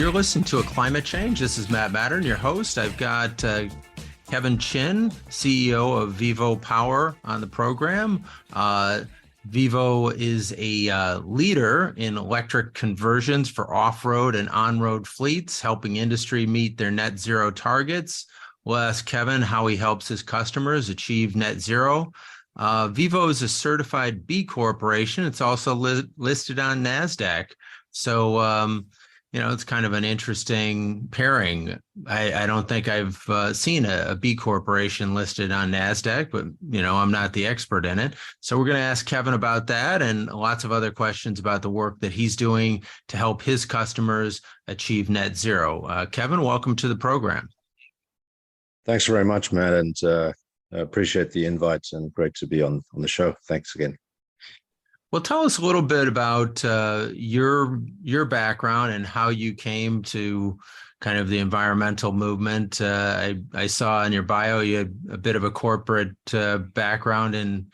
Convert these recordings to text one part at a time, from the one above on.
You're listening to A Climate Change. This is Matt Matern, your host. I've got Kevin Chin, CEO of VivoPower, on the program. Vivo is a leader in electric conversions for off-road and on-road fleets, helping industry meet their net zero targets. We'll ask Kevin how he helps his customers achieve net zero. Vivo is a certified B Corporation. It's also listed on NASDAQ. So, it's kind of an interesting pairing. I don't think I've seen a B Corporation listed on NASDAQ, but, I'm not the expert in it. So we're going to ask Kevin about that and lots of other questions about the work that he's doing to help his customers achieve net zero. Kevin, welcome to the program. Thanks very much, Matt, and I appreciate the invite and great to be on the show. Thanks again. Well, tell us a little bit about your background and how you came to kind of the environmental movement. I saw in your bio you had a bit of a corporate background in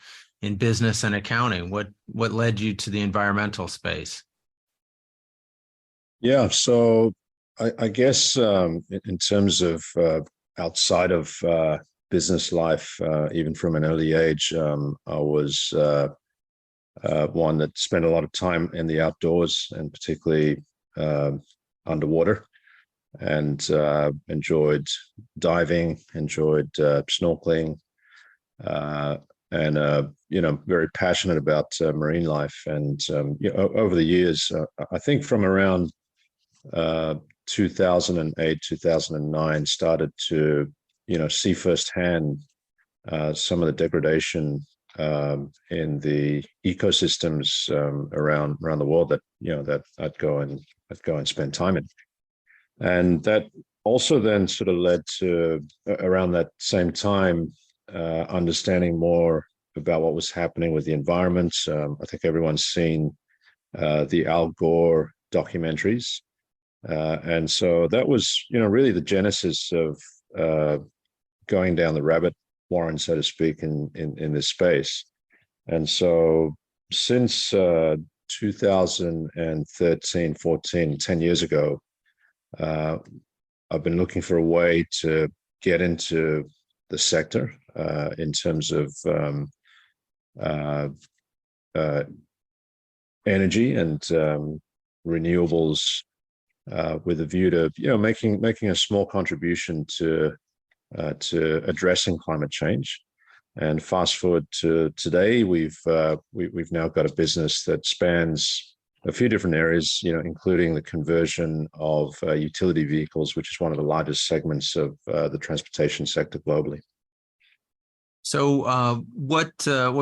business and accounting. What led you to the environmental space? Yeah, so I guess in terms of outside of business life, even from an early age, I was one that spent a lot of time in the outdoors and particularly underwater, and enjoyed diving, enjoyed snorkeling, and very passionate about marine life. And over the years, I think from around 2008, 2009, started to see firsthand some of the degradation in the ecosystems around the world that I'd go and spend time in. And that also then sort of led to, around that same time, understanding more about what was happening with the environment. I think everyone's seen the Al Gore documentaries. And so that was, really the genesis of going down the rabbit warren, so to speak, in this space. And so since 2013, 14, 10 years ago, I've been looking for a way to get into the sector in terms of energy and renewables, with a view to making a small contribution to addressing climate change. And fast forward to today, we've now got a business that spans a few different areas, including the conversion of utility vehicles, which is one of the largest segments of the transportation sector globally. So what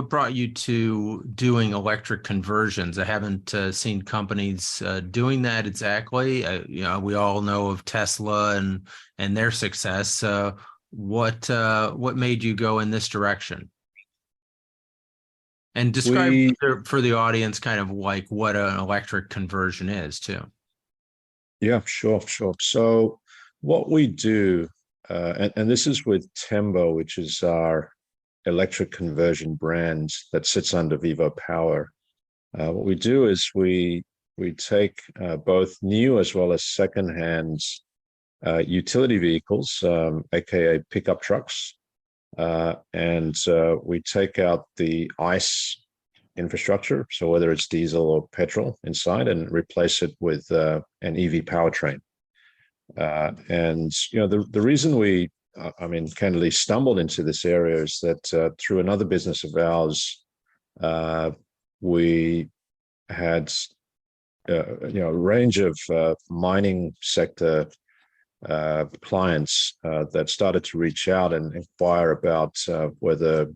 brought you to doing electric conversions? I haven't seen companies doing that exactly. We all know of Tesla and their success. What made you go in this direction? And describe for the audience kind of like what an electric conversion is too. Yeah, sure. So what we do, and this is with Tembo, which is our electric conversion brand that sits under VivoPower. What we do is we take both new as well as secondhand utility vehicles, aka pickup trucks, and we take out the ICE infrastructure, so whether it's diesel or petrol inside, and replace it with an EV powertrain. And the reason we candidly stumbled into this area is that through another business of ours, we had a range of mining sector clients that started to reach out and inquire about whether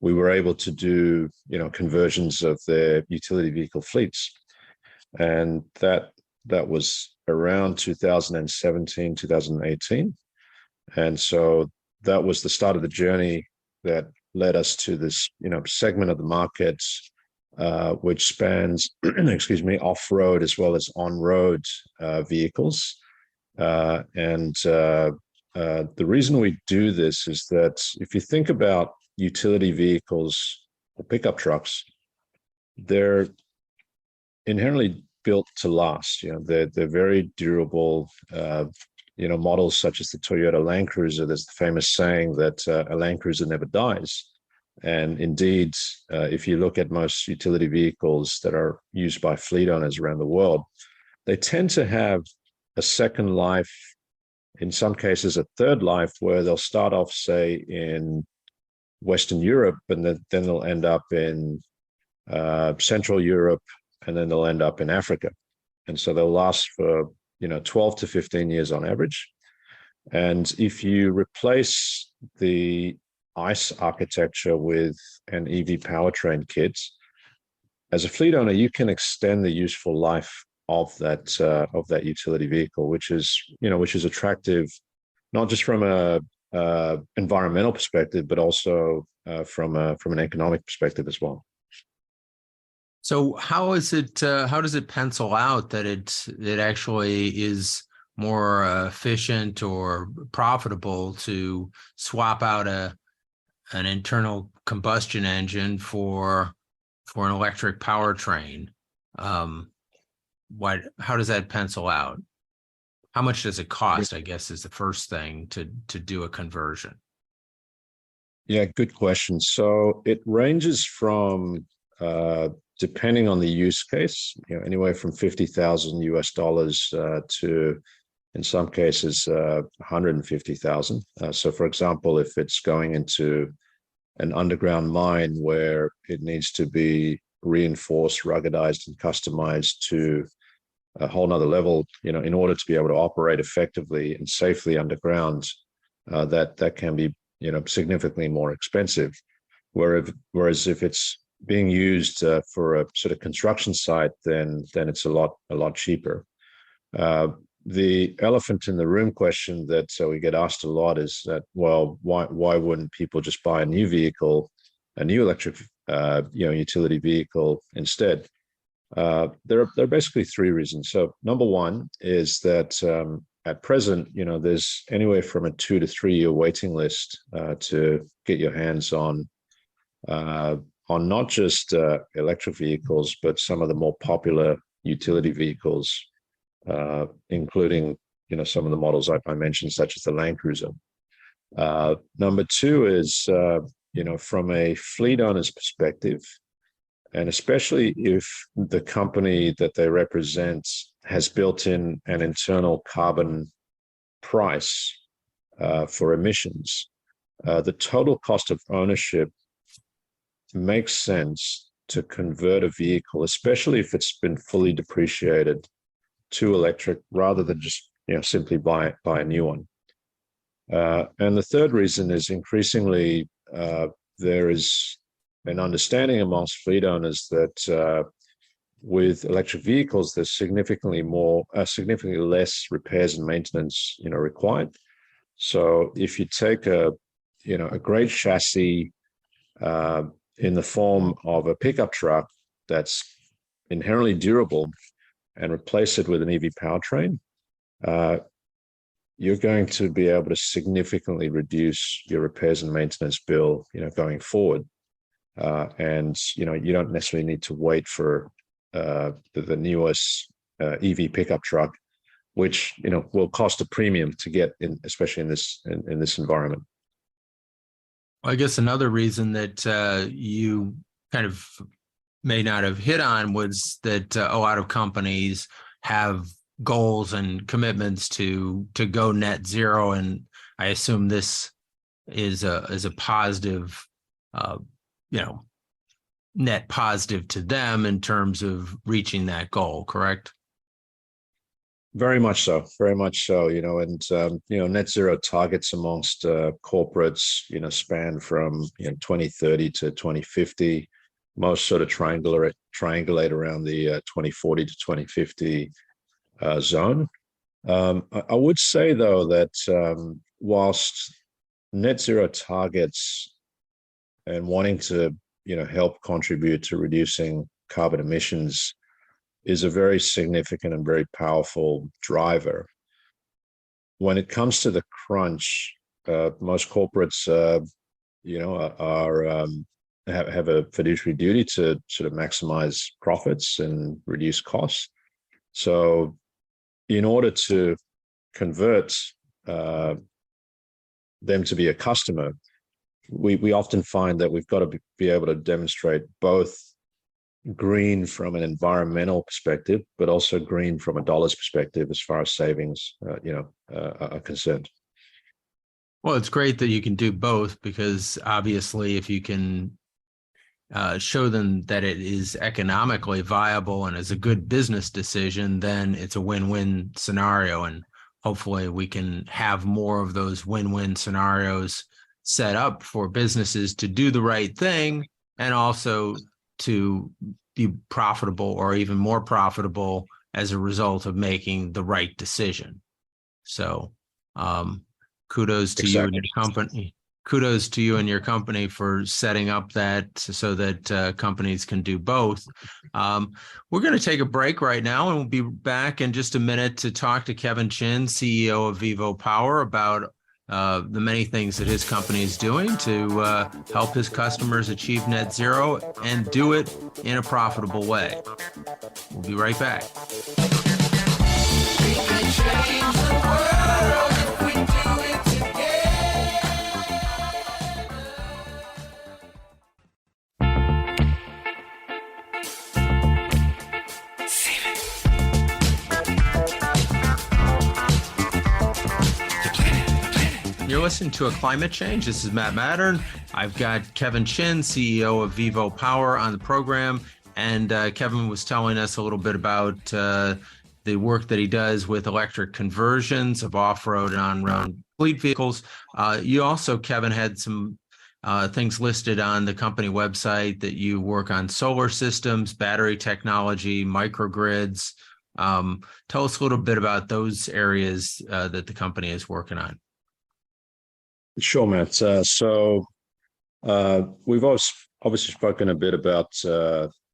we were able to do conversions of their utility vehicle fleets. And that was around 2017, 2018. And so that was the start of the journey that led us to this, segment of the market, which spans, off-road as well as on-road vehicles. And the reason we do this is that if you think about utility vehicles or pickup trucks, they're inherently built to last. They're very durable. Models such as the Toyota Land Cruiser, there's the famous saying that a Land Cruiser never dies. And indeed, if you look at most utility vehicles that are used by fleet owners around the world, they tend to have a second life, in some cases a third life, where they'll start off, say, in Western Europe, and then they'll end up in Central Europe, and then they'll end up in Africa. And so they'll last for 12 to 15 years on average. And if you replace the ICE architecture with an EV powertrain kit, as a fleet owner, you can extend the useful life of that utility vehicle, which is attractive, not just from a environmental perspective, but also from an economic perspective as well. So how does it pencil out that it actually is more efficient or profitable to swap out an internal combustion engine for an electric powertrain? How does that pencil out? How much does it cost, I guess, is the first thing to do a conversion? Yeah, good question. So it ranges from depending on the use case, anywhere from $50,000 to, in some cases, $150,000. So, for example, if it's going into an underground mine where it needs to be reinforced, ruggedized, and customized to a whole nother level, in order to be able to operate effectively and safely underground, that can be, significantly more expensive. Whereas if it's being used for a sort of construction site, then it's a lot cheaper. The elephant in the room question that we get asked a lot is that, well, why wouldn't people just buy a new vehicle, a new electric utility vehicle instead? There are basically three reasons. So number one is that at present, there's anywhere from a 2 to 3 year waiting list to get your hands on not just electric vehicles, but some of the more popular utility vehicles, including some of the models I mentioned, such as the Land Cruiser. Number two is from a fleet owner's perspective, and especially if the company that they represent has built in an internal carbon price for emissions, the total cost of ownership makes sense to convert a vehicle, especially if it's been fully depreciated, to electric, rather than just simply buy a new one. And the third reason is increasingly there is an understanding amongst fleet owners that with electric vehicles, there's significantly less repairs and maintenance required. So if you take a great chassis in the form of a pickup truck that's inherently durable and replace it with an EV powertrain, you're going to be able to significantly reduce your repairs and maintenance bill, going forward. And you don't necessarily need to wait for the newest EV pickup truck, which will cost a premium to get in, especially in this environment. I guess another reason that you kind of may not have hit on was that a lot of companies have goals and commitments to go net zero, and I assume this is a positive, net positive to them in terms of reaching that goal. Correct? Very much so. And net zero targets amongst corporates, span from 2030 to 2050. Most sort of triangulate around the 2040 to 2050 zone. I would say, though, that whilst net zero targets and wanting to help contribute to reducing carbon emissions is a very significant and very powerful driver, when it comes to the crunch, most corporates have a fiduciary duty to sort of maximize profits and reduce costs. So in order to convert them to be a customer, we often find that we've got to be able to demonstrate both green from an environmental perspective, but also green from a dollars perspective as far as savings, are concerned. Well, it's great that you can do both, because obviously if you can show them that it is economically viable and is a good business decision, then it's a win-win scenario. And hopefully we can have more of those win-win scenarios set up for businesses to do the right thing and also to be profitable, or even more profitable, as a result of making the right decision. So kudos to you and your company. Kudos to you and your company for setting up that so that companies can do both. We're going to take a break right now, and we'll be back in just a minute to talk to Kevin Chin, CEO of VivoPower, about the many things that his company is doing to help his customers achieve net zero and do it in a profitable way. We'll be right back. We can change the world if we do it together. You're listening to A Climate Change. This is Matt Matern. I've got Kevin Chin, CEO of VivoPower, on the program. And Kevin was telling us a little bit about the work that he does with electric conversions of off-road and on-road fleet vehicles. You also, Kevin, had some things listed on the company website that you work on: solar systems, battery technology, microgrids. Tell us a little bit about those areas that the company is working on. Sure, Matt. So we've obviously spoken a bit about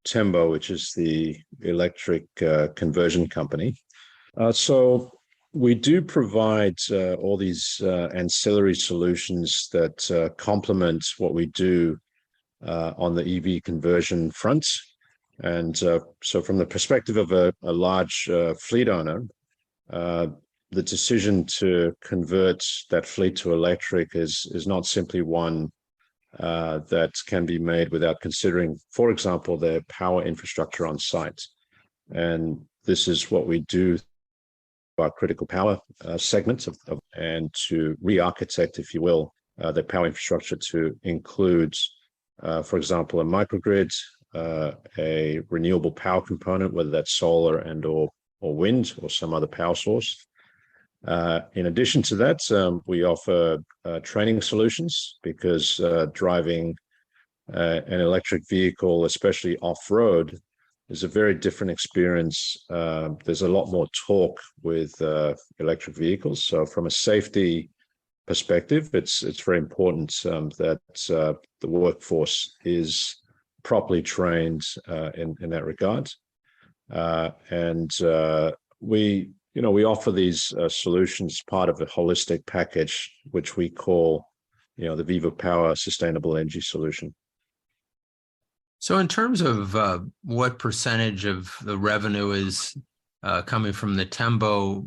Tembo, which is the electric conversion company. So we do provide all these ancillary solutions that complement what we do on the EV conversion front. And so from the perspective of a large fleet owner, the decision to convert that fleet to electric is not simply one that can be made without considering, for example, their power infrastructure on site. And this is what we do, our critical power segment, and to re-architect, if you will, the power infrastructure to include, for example, a microgrid, a renewable power component, whether that's solar and or wind or some other power source. In addition to that, we offer training solutions, because driving an electric vehicle, especially off-road, is a very different experience. There's a lot more torque with electric vehicles. So from a safety perspective, it's very important that the workforce is properly trained in that regard. And we offer these solutions part of a holistic package, which we call, the VivoPower Sustainable Energy Solution. So in terms of what percentage of the revenue is coming from the Tembo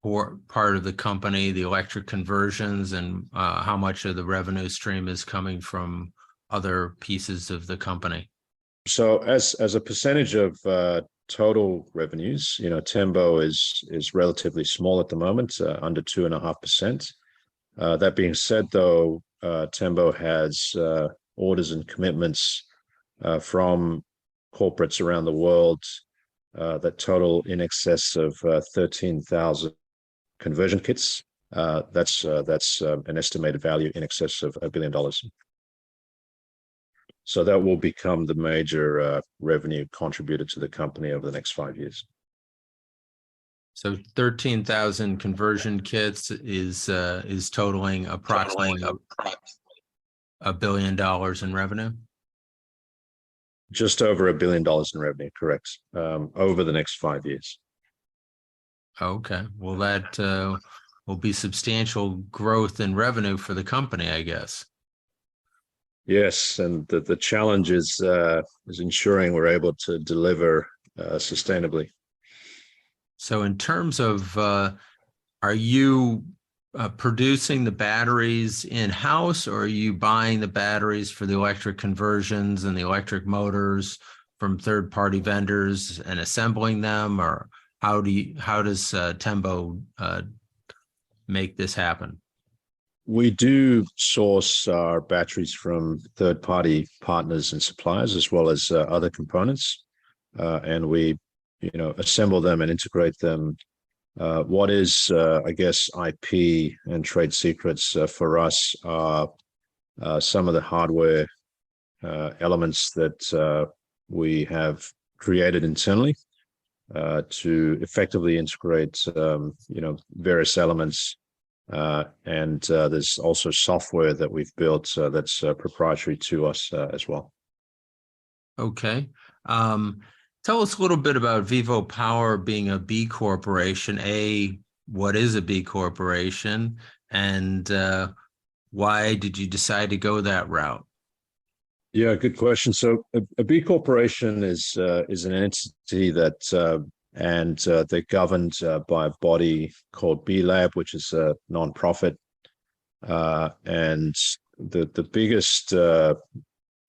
part of the company, the electric conversions, and how much of the revenue stream is coming from other pieces of the company? So as a percentage of total revenues, Tembo is relatively small at the moment, under 2.5%. That being said, though, Tembo has orders and commitments from corporates around the world that total in excess of 13,000 conversion kits. That's an estimated value in excess of $1 billion. So that will become the major revenue contributor to the company over the next 5 years. So 13,000 conversion kits is totaling approximately $1 billion in revenue. Just over $1 billion in revenue, correct? Over the next 5 years. Okay, well, that will be substantial growth in revenue for the company, I guess. Yes, and the challenge is ensuring we're able to deliver sustainably. So in terms of, are you producing the batteries in-house, or are you buying the batteries for the electric conversions and the electric motors from third-party vendors and assembling them? Or how does Tembo make this happen? We do source our batteries from third-party partners and suppliers, as well as other components, and we, assemble them and integrate them. What is, I guess, IP and trade secrets for us are some of the hardware elements that we have created internally to effectively integrate, various elements. And there's also software that we've built that's proprietary to us as well. Okay. Tell us a little bit about VivoPower being a B corporation. What is a B corporation, and why did you decide to go that route? Yeah, good question. So a B corporation is an entity that they're governed by a body called B Lab, which is a nonprofit. And the biggest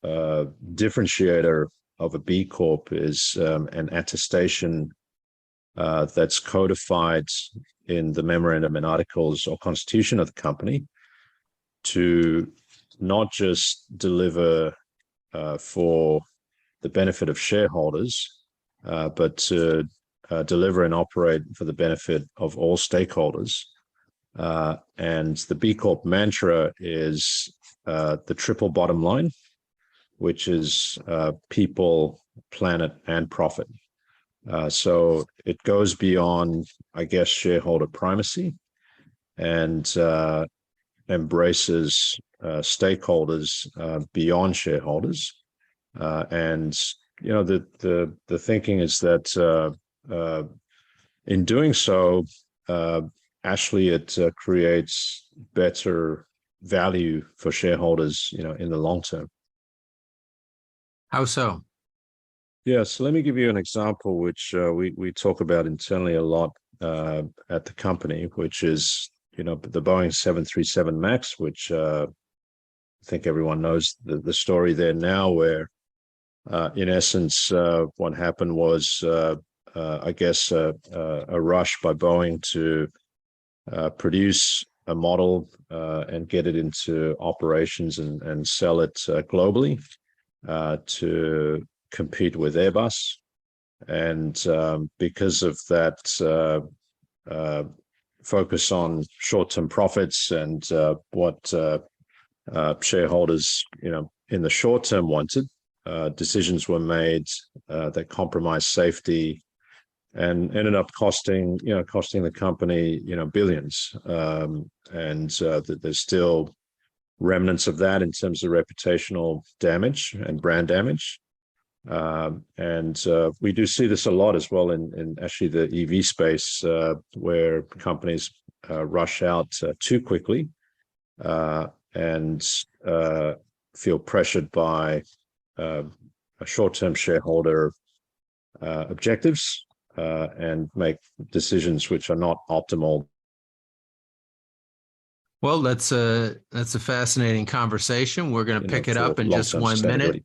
differentiator of a B Corp is an attestation that's codified in the memorandum and articles or constitution of the company to not just deliver for the benefit of shareholders, but to deliver and operate for the benefit of all stakeholders. And the B Corp mantra is the triple bottom line, which is people, planet, and profit. So it goes beyond, I guess, shareholder primacy, and embraces stakeholders beyond shareholders. And the thinking is that in doing so, actually it creates better value for shareholders, in the long term. How so? Yeah, so let me give you an example, which we talk about internally a lot at the company, which is, the Boeing 737 MAX, which I think everyone knows the story there now, where in essence, what happened was, I guess, a rush by Boeing to produce a model and get it into operations and sell it globally to compete with Airbus. And because of that focus on short-term profits and what shareholders, in the short term wanted, decisions were made that compromised safety and ended up costing the company, billions. And there's still remnants of that in terms of reputational damage and brand damage. And we do see this a lot as well in actually the EV space, where companies rush out too quickly and feel pressured by short-term shareholder objectives and make decisions which are not optimal. Well, that's a fascinating conversation. We're going to pick it up in just 1 minute.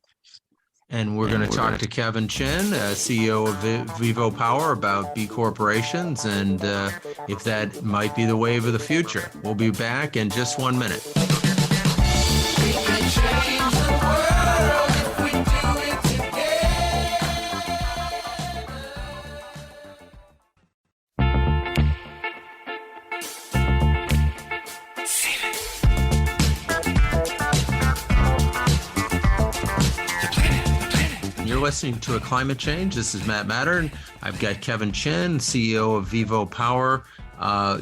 And we're going to talk to Kevin Chin, CEO of VivoPower, about B corporations and if that might be the wave of the future. We'll be back in just 1 minute. We can change the world if we do it together. You're listening to A Climate Change. This is Matt Matern. I've got Kevin Chin, CEO of VivoPower.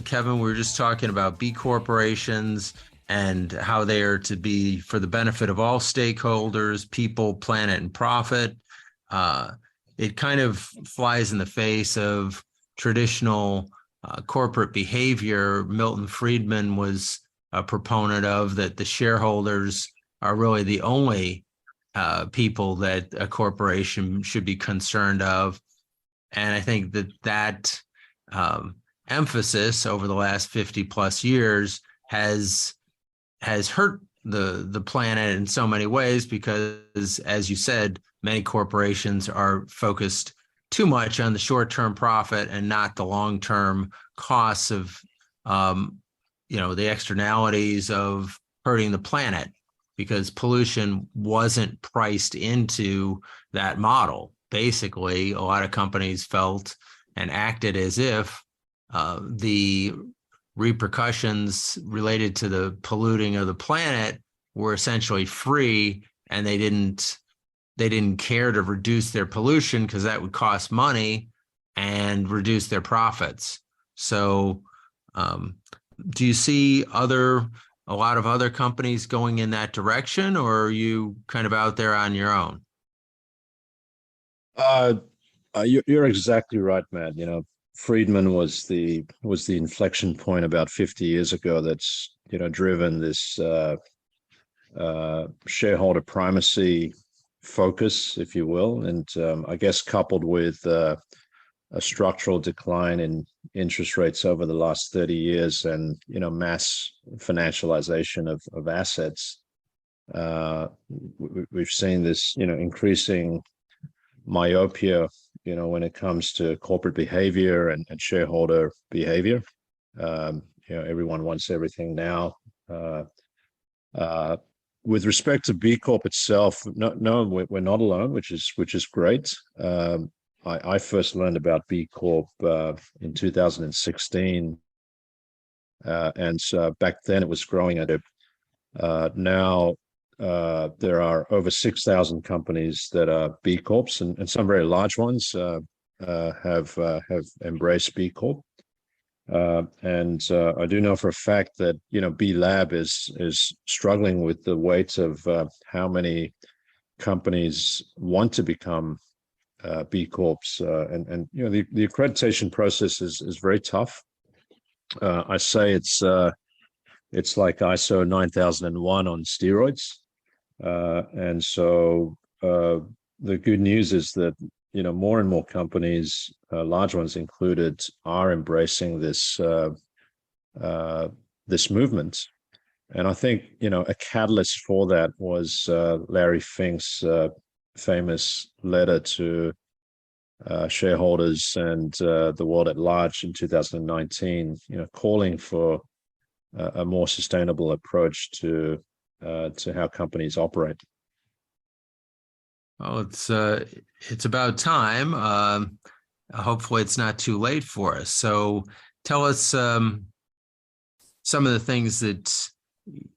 Kevin, we were just talking about B corporations and how they are to be for the benefit of all stakeholders, people, planet, and profit. It kind of flies in the face of traditional corporate behavior. Milton Friedman was a proponent of that the shareholders are really the only people that a corporation should be concerned of. And I think that emphasis over the last 50 plus years has hurt the planet in so many ways, because, as you said, many corporations are focused too much on the short-term profit and not the long-term costs of the externalities of hurting the planet, because pollution wasn't priced into that model. Basically, a lot of companies felt and acted as if the repercussions related to the polluting of the planet were essentially free, and they didn't care to reduce their pollution because that would cost money and reduce their profits. So do you see a lot of other companies going in that direction, or are you kind of out there on your own? You're exactly right, Matt. Friedman was the inflection point about 50 years ago that's driven this shareholder primacy focus, if you will, and I guess coupled with a structural decline in interest rates over the last 30 years, and mass financialization of assets, we've seen this increasing myopia when it comes to corporate behavior and shareholder behavior. Everyone wants everything now. With respect to B Corp itself, no, we're not alone, which is great. I first learned about B Corp in 2016, and back then it was growing at it. Now there are over 6,000 companies that are B Corps, and some very large ones have embraced B Corp. And I do know for a fact that B Lab is struggling with the weight of how many companies want to become B Corps, and the accreditation process is very tough. I say it's like ISO 9001 on steroids, and so the good news is that more and more companies, large ones included, are embracing this this movement. And I think a catalyst for that was Larry Fink's famous letter to shareholders and the world at large in 2019, calling for a more sustainable approach to how companies operate. Well, it's about time. Hopefully, it's not too late for us. So, tell us some of the things that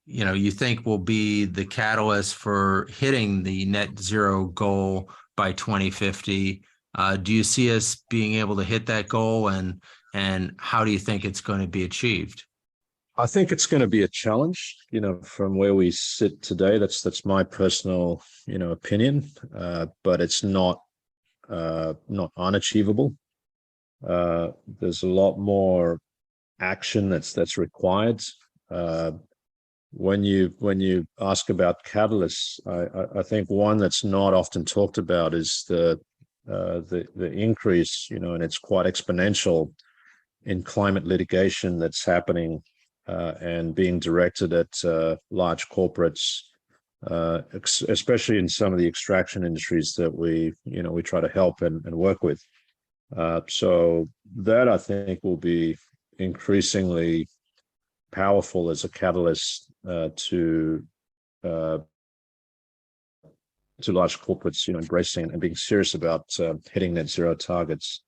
you think will be the catalyst for hitting the net zero goal by 2050. Do you see us being able to hit that goal, and how do you think it's going to be achieved? I think it's going to be a challenge, from where we sit today. That's my personal, opinion, but it's not unachievable. There's a lot more action that's required. When you ask about catalysts, I think one that's not often talked about is the increase, and it's quite exponential, in climate litigation that's happening and being directed at large corporates, especially in some of the extraction industries that we try to help and work with. So that, I think, will be increasingly powerful as a catalyst to large corporates, embracing and being serious about hitting net zero targets.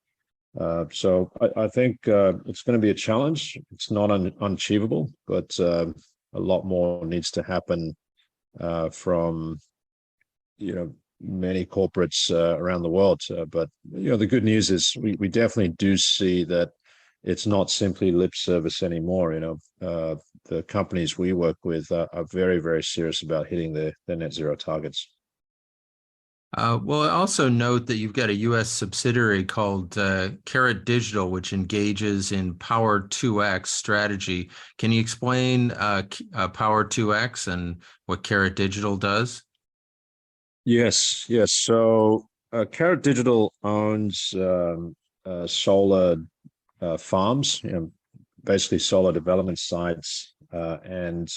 So I think it's going to be a challenge. It's not unachievable, but a lot more needs to happen from many corporates around the world. But the good news is we definitely do see that it's not simply lip service anymore. The companies we work with are very, very serious about hitting their net zero targets. Well, I also note that you've got a U.S. subsidiary called Carrot Digital, which engages in Power 2X strategy. Can you explain Power 2X and what Carrot Digital does? Yes. So Carrot Digital owns solar farms, basically solar development sites, and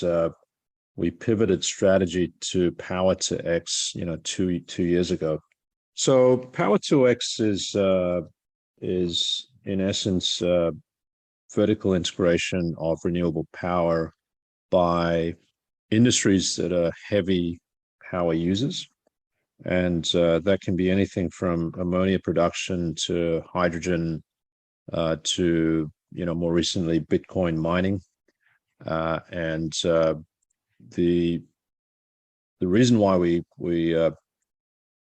we pivoted strategy to Power to X, 2 years ago. So Power to X is in essence vertical integration of renewable power by industries that are heavy power users. And that can be anything from ammonia production to hydrogen to, more recently, Bitcoin mining. And the reason why we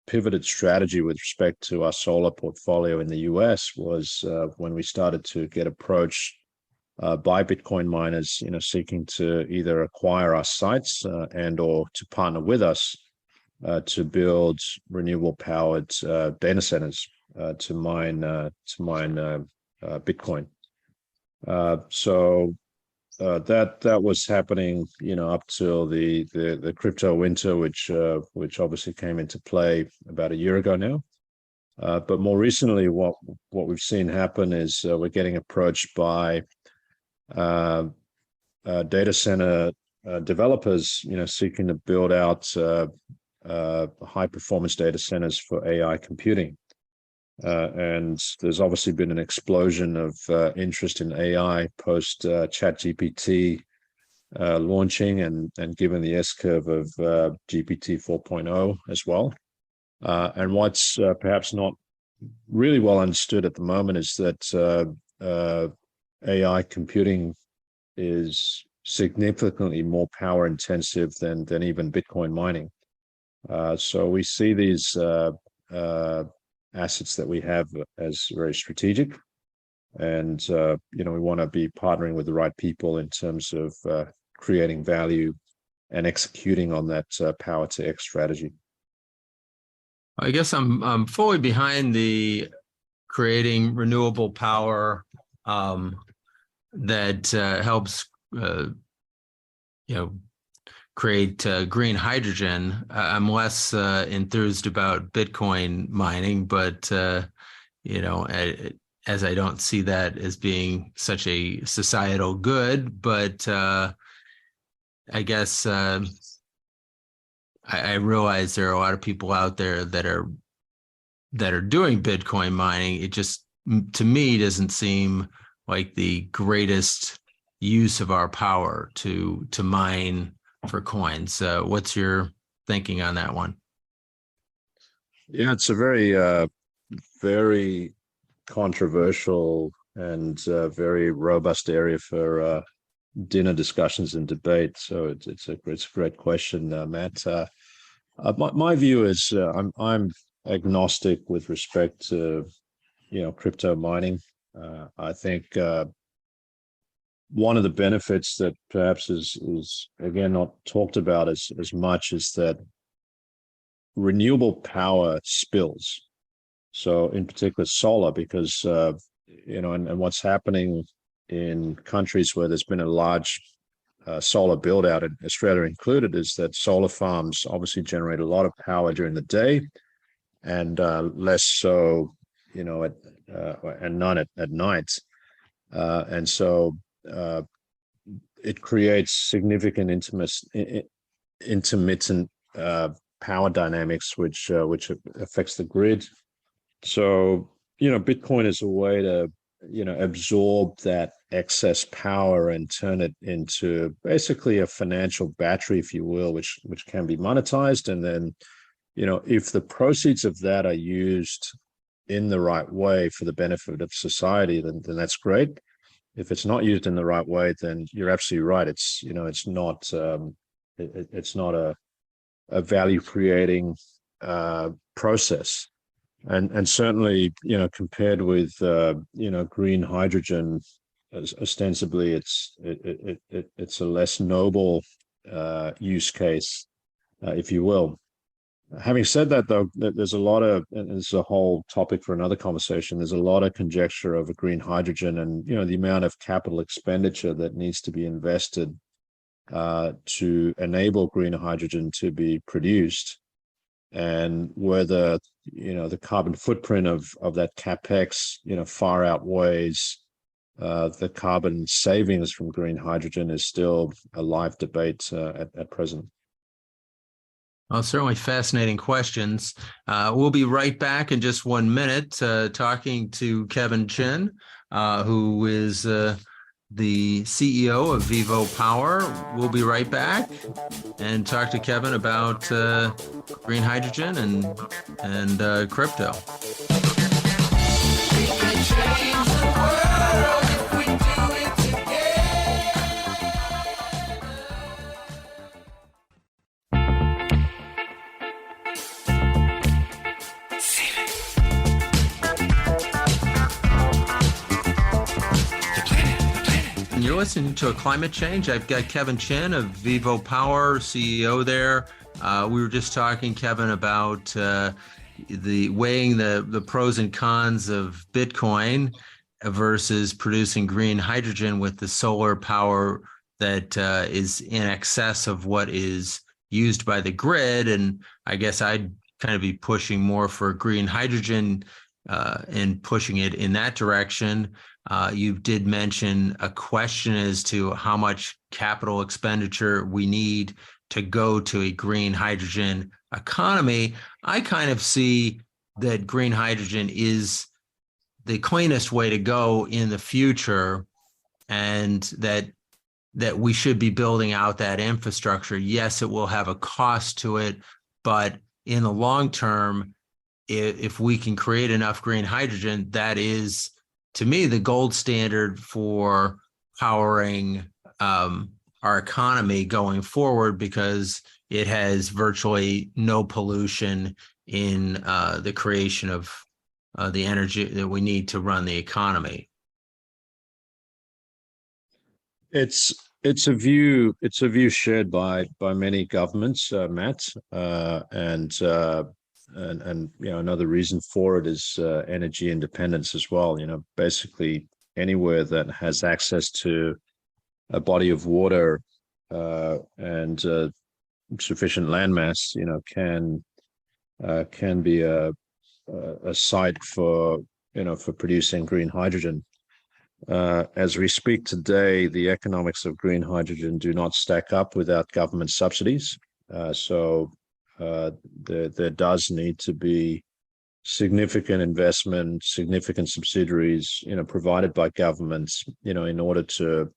pivoted strategy with respect to our solar portfolio in the US was when we started to get approached by Bitcoin miners, seeking to either acquire our sites and or to partner with us to build renewable powered data centers to mine Bitcoin. So that was happening, up till the crypto winter, which obviously came into play about a year ago now. But more recently, what we've seen happen is we're getting approached by data center developers, seeking to build out high performance data centers for AI computing. And there's obviously been an explosion of interest in AI post ChatGPT launching and given the S-curve of GPT 4.0 as well. And what's perhaps not really well understood at the moment is that AI computing is significantly more power intensive than even Bitcoin mining. So we see these assets that we have as very strategic, and we want to be partnering with the right people in terms of creating value and executing on that Power to X strategy. I guess I'm fully behind the creating renewable power that helps create green hydrogen. I'm less enthused about Bitcoin mining, but as I don't see that as being such a societal good. But I guess I realize there are a lot of people out there that are doing Bitcoin mining. It just, to me, doesn't seem like the greatest use of our power to mine for coins. What's your thinking on that one? Yeah, it's a very, very controversial and very robust area for dinner discussions and debate. So it's a great question, Matt. My view is I'm agnostic with respect to crypto mining. I think one of the benefits that perhaps is again not talked about as much is that renewable power spills. So in particular solar, because and what's happening in countries where there's been a large solar build out, and Australia included, is that solar farms obviously generate a lot of power during the day and less so, and none at night. And so it creates significant intermittent power dynamics, which affects the grid. So, Bitcoin is a way to, absorb that excess power and turn it into basically a financial battery, if you will, which can be monetized. And then, if the proceeds of that are used in the right way for the benefit of society, then that's great. If it's not used in the right way, then you're absolutely right. It's not a value creating process. And certainly, compared with green hydrogen, ostensibly it's a less noble use case, if you will. Having said that, though, there's a lot of, and it's a whole topic for another conversation, there's a lot of conjecture over green hydrogen and the amount of capital expenditure that needs to be invested to enable green hydrogen to be produced, and whether the carbon footprint of that capex far outweighs the carbon savings from green hydrogen is still a live debate at present. Well, certainly fascinating questions. We'll be right back in just 1 minute talking to Kevin Chin, who is the CEO of VivoPower. We'll be right back and talk to Kevin about green hydrogen and crypto. We can change the world if we do it together. And you're listening to A Climate Change. I've got Kevin Chin of VivoPower, CEO there. We were just talking, Kevin, about the weighing the pros and cons of Bitcoin versus producing green hydrogen with the solar power that is in excess of what is used by the grid. And I guess I'd kind of be pushing more for green hydrogen and pushing it in that direction. You did mention a question as to how much capital expenditure we need to go to a green hydrogen economy. I kind of see that green hydrogen is the cleanest way to go in the future, and that we should be building out that infrastructure. Yes, it will have a cost to it, but in the long term, if we can create enough green hydrogen, that is, to me, the gold standard for powering our economy going forward, because it has virtually no pollution in the creation of the energy that we need to run the economy. It's a view shared by many governments, Matt, and another reason for it is energy independence as well. Basically anywhere that has access to a body of water and sufficient landmass, can be a site for producing green hydrogen. As we speak today, the economics of green hydrogen do not stack up without government subsidies. So there does need to be significant investment, significant subsidies, provided by governments, in order to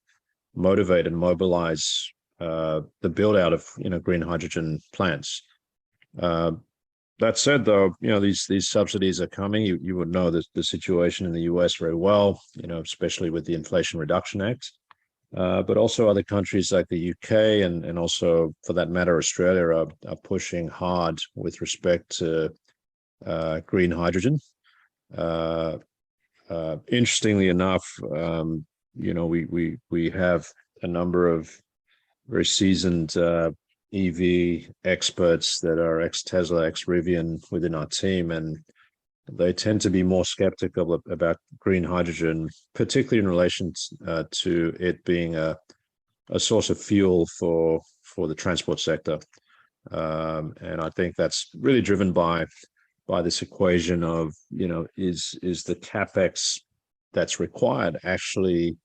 motivate and mobilize the build out of green hydrogen plants. That said, though, these subsidies are coming. You would know the situation in the US very well, especially with the Inflation Reduction Act, but also other countries like the UK and also, for that matter, Australia are pushing hard with respect to green hydrogen. Interestingly enough, we have a number of very seasoned EV experts that are ex-Tesla, ex-Rivian within our team, and they tend to be more skeptical about green hydrogen, particularly in relation to it being a source of fuel for the transport sector. And I think that's really driven by this equation of, is the CapEx that's required actually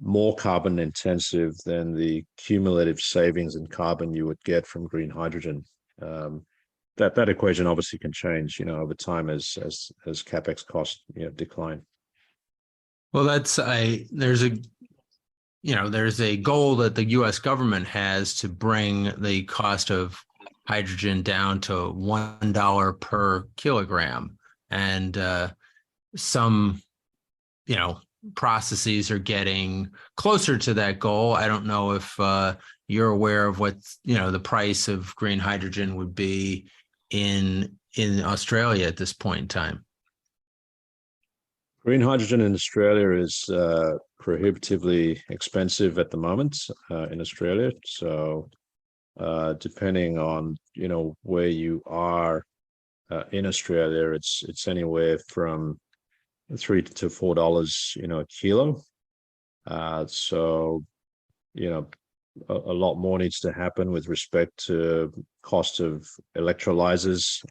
more carbon intensive than the cumulative savings in carbon you would get from green hydrogen. That equation obviously can change, over time as CapEx costs decline. Well, there's a goal that the U.S. government has to bring the cost of hydrogen down to $1 per kilogram, and some processes are getting closer to that goal. I don't know if you're aware of what the price of green hydrogen would be in Australia at this point in time. Green hydrogen in Australia is prohibitively expensive at the moment in Australia. So depending on where you are in Australia, it's anywhere from $3 to $4 a kilo. So a lot more needs to happen with respect to cost of electrolyzers.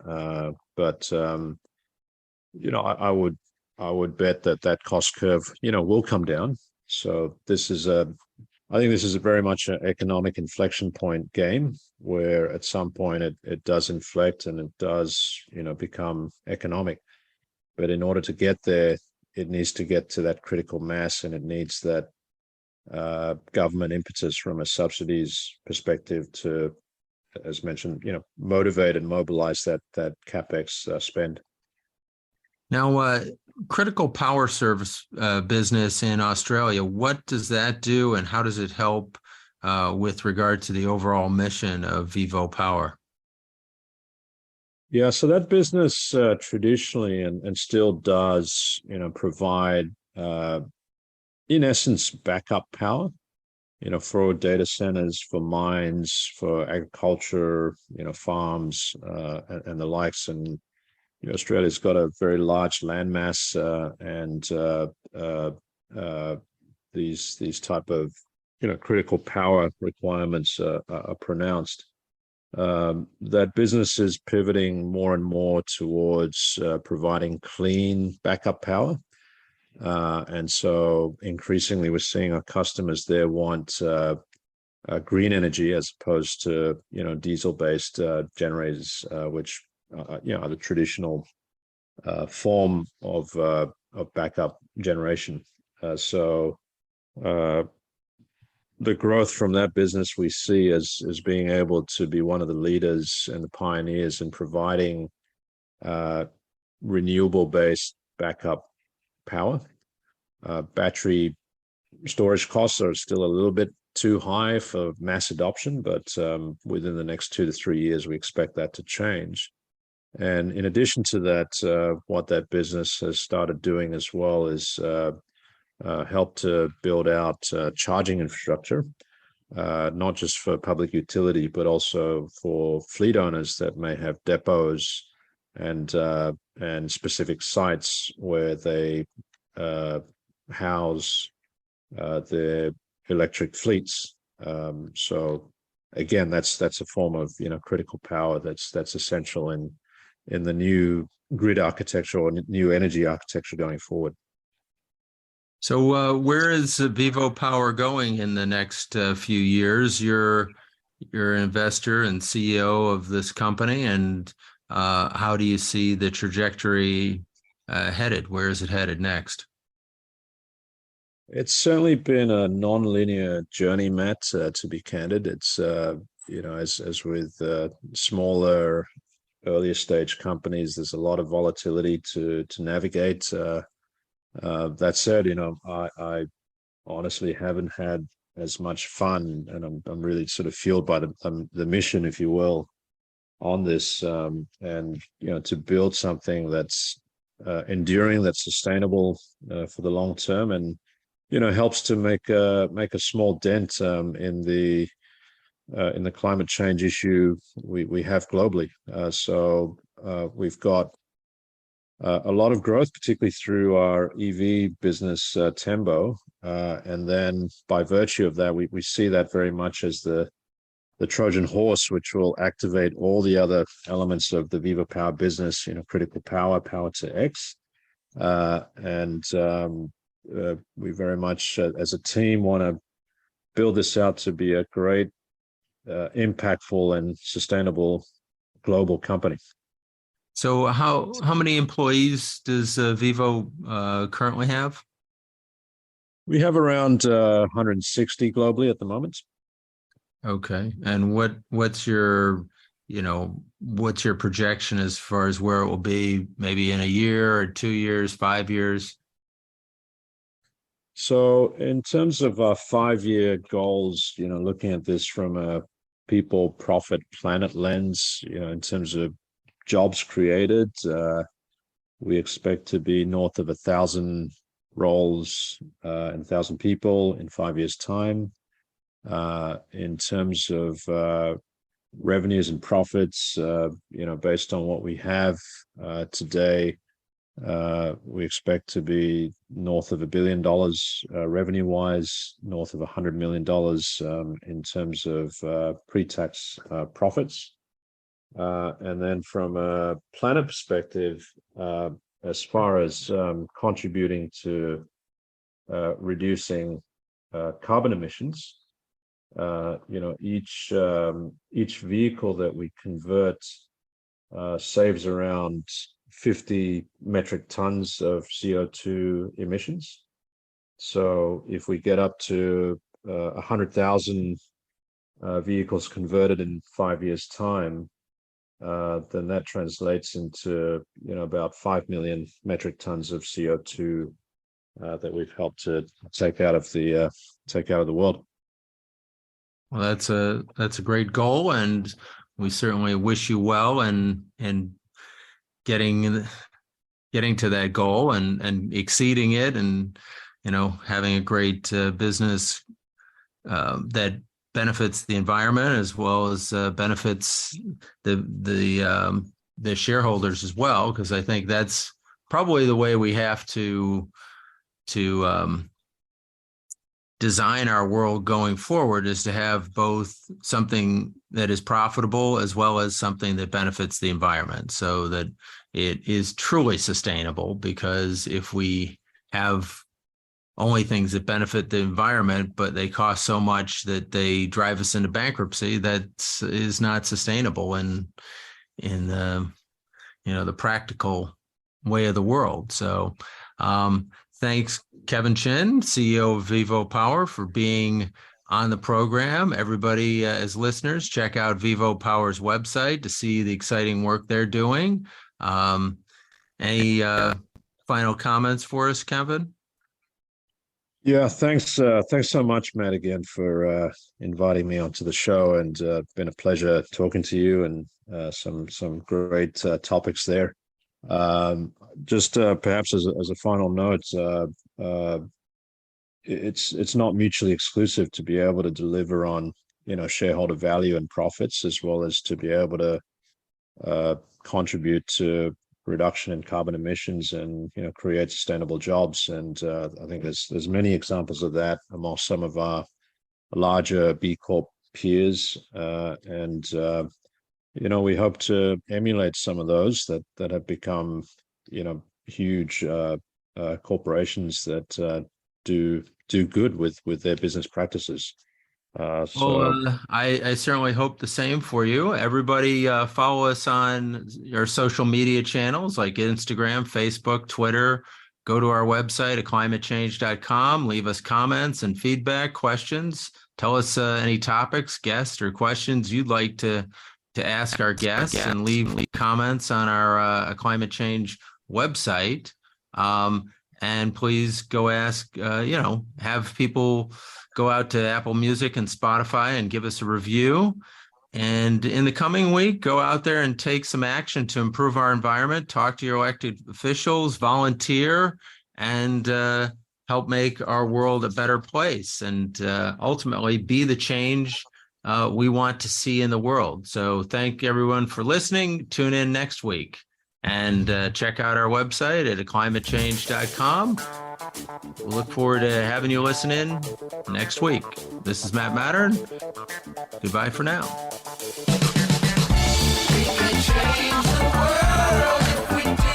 But I would I would bet that that cost curve, will come down. So I think this is a very much an economic inflection point game where at some point it does inflect and it does, become economic. But in order to get there, it needs to get to that critical mass, and it needs that government impetus from a subsidies perspective to, as mentioned, motivate and mobilize that capex spend. Now, critical power service business in Australia, what does that do, and how does it help with regard to the overall mission of VivoPower? Yeah, so that business traditionally and still does, provide, in essence, backup power, for data centers, for mines, for agriculture, farms, and the likes. And Australia's got a very large landmass, and these type of critical power requirements are pronounced. That business is pivoting more and more towards providing clean backup power, and so increasingly we're seeing our customers there want green energy as opposed to diesel-based generators, which are the traditional form of backup generation. So the growth from that business we see as being able to be one of the leaders and the pioneers in providing renewable-based backup power. Battery storage costs are still a little bit too high for mass adoption, but within the next 2 to 3 years, we expect that to change. And in addition to that, what that business has started doing as well is help to build out charging infrastructure, not just for public utility, but also for fleet owners that may have depots and specific sites where they house their electric fleets. So again, that's a form of critical power that's essential in the new grid architecture or new energy architecture going forward. So where is VivoPower going in the next few years? You're an investor and CEO of this company, and how do you see the trajectory headed? Where is it headed next? It's certainly been a non-linear journey, Matt, to be candid. It's, as with smaller, earlier stage companies, there's a lot of volatility to navigate. That said, I honestly haven't had as much fun, and I'm really sort of fueled by the mission, if you will, on this, and to build something that's enduring, that's sustainable for the long term, and helps to make a small dent in the climate change issue we have globally. So we've got a lot of growth, particularly through our EV business, Tembo, and then by virtue of that, we see that very much as the Trojan horse, which will activate all the other elements of the VivoPower business, critical power, power to X, and we very much, as a team, want to build this out to be a great, impactful, and sustainable global company. So how many employees does Vivo currently have? We have around 160 globally at the moment. Okay, and what's your projection as far as where it will be, maybe in a year or 2 years, 5 years? So in terms of our 5-year goals, looking at this from a people, profit, planet lens, in terms of jobs created, we expect to be north of 1,000 roles and 1,000 people in 5 years' time. In terms of revenues and profits, based on what we have today, we expect to be north of $1 billion revenue-wise, north of $100 million in terms of pre-tax profits. And then from a planet perspective, as far as contributing to reducing carbon emissions. Each vehicle that we convert saves around 50 metric tons of CO2 emissions. So if we get up to 100,000 vehicles converted in 5 years' time, then that translates into about 5 million metric tons of CO2 that we've helped to take out of the world. Well, that's a great goal, and we certainly wish you well and getting to that goal and exceeding it, and having a great business that benefits the environment as well as benefits the shareholders as well, because I think that's probably the way we have to design our world going forward, is to have both something that is profitable as well as something that benefits the environment, so that it is truly sustainable. Because if we have only things that benefit the environment, but they cost so much that they drive us into bankruptcy, that is not sustainable in the practical way of the world. So thanks, Kevin Chin, CEO of VivoPower, for being on the program. Everybody, as listeners, check out VivoPower's website to see the exciting work they're doing. Any final comments for us, Kevin? Yeah, thanks so much, Matt, again for inviting me onto the show, and been a pleasure talking to you, and some great topics there. Just perhaps as a final note, it's not mutually exclusive to be able to deliver on shareholder value and profits, as well as to be able to contribute to reduction in carbon emissions and create sustainable jobs. And I think there's many examples of that among some of our larger B Corp peers, and we hope to emulate some of those that have become huge corporations that do good with their business practices. I certainly hope the same for you. Everybody follow us on our social media channels like Instagram, Facebook, Twitter. Go to our website at climatechange.com. Leave us comments and feedback, questions. Tell us any topics, guests, or questions you'd like to ask our guests, and leave comments on our Climate Change website. And please go ask, have people go out to Apple Music and Spotify and give us a review. And in the coming week, go out there and take some action to improve our environment. Talk to your elected officials, volunteer, and help make our world a better place, and ultimately be the change we want to see in the world. So thank everyone for listening. Tune in next week, and check out our website at climatechange.com. We'll look forward to having you listen in next week. This is Matt Matern. Goodbye for now. We can change the world if we do